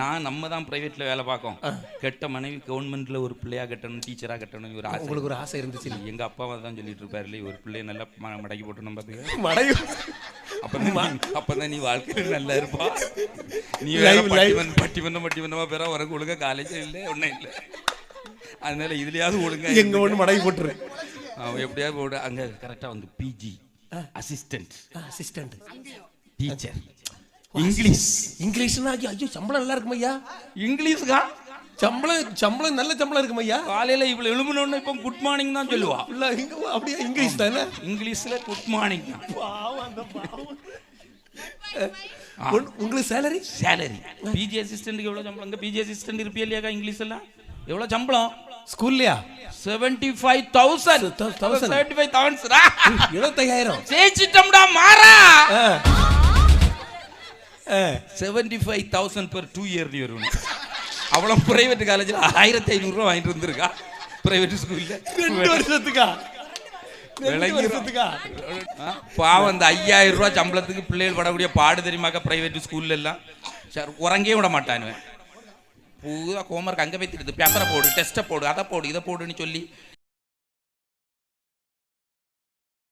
நான் நம்ம தான் பிரைவேட்ல வேலை பார்க்கோம். கெட்ட மனைவி கவர்மெண்ட்ல ஒரு பிள்ளையா கட்டணும், டீச்சரா கட்டணும் ஒரு ஆசை. உங்களுக்கு ஒரு ஆசை இருந்துச்சு? எங்க அப்பாவை தான் சொல்லிட்டு இருப்பாரு இல்லையா, ஒரு பிள்ளைய நல்லா மடக்கி போட்டணும் பாத்துக்க. மடை அப்பதான் நீ வாழ்க்கையில நல்லா இருப்பா. நீ பட்டிமன்றமா பேரா உனக்கு ஒழுங்கா காலேஜ் இல்லை ஒன்னும் இல்லை. அதனால இதுலயாவது ஒழுங்கா எங்க ஒண்ணு மடக்கி போட்டுரு. எப்படியாவது போடு. அங்க கரெக்டா வந்து பிஜி அசிஸ்டன்ட் டீச்சர் இங்கிலீஷ்னா ஐயோ சம்பளம் நல்லா இருக்கும் ஐயா. இங்கிலீஷ்கா சம்பளம் நல்ல சம்பளம் இருக்கும் ஐயா. காலையில இவ்வளவு எழுமணும்னு இப்போ குட் மார்னிங் தான் சொல்லுவா. அப்படியே இங்கிலீஷ் தானே? இங்கிலீஷ்ல குட் மார்னிங் தான். உங்களுக்கு சேலரி பிஜி அசிஸ்டன்ட்க்கு எவ்வளவு சம்பளம்? பிஜி அசிஸ்டன்ட் இருப்பியா இல்லையாக்கா? இங்கிலீஷ் எல்லாம் எவ்வளவு சம்பளம் ஸ்கூல்லயா? 75,000 75,000 ஜெயிச்சிட்டோம்டா மாறா. 75,000 per 2 year வரும். அவ்வளவு பிரைவேட் காலேஜ்ல 1,500 ரூபாய் வாங்கிட்டு வந்திருக்கா பிரைவேட் ஸ்கூல்ல 2 வருஷத்துக்கா. பாவம் அந்த 5,000 ரூபாய் சம்பளத்துக்கு பிள்ளைகள் படக்கூடிய பாடு தெரியுமாக்கா? பிரைவேட் ஸ்கூல்ல எல்லாம் உறங்கே விட மாட்டானுவேன். பூரா ஹோம்ஒர்க் அங்கே வைத்திருது, பேப்பரை போடு, டெஸ்ட்டை போடு, அதை போடு, இதை போடுன்னு சொல்லி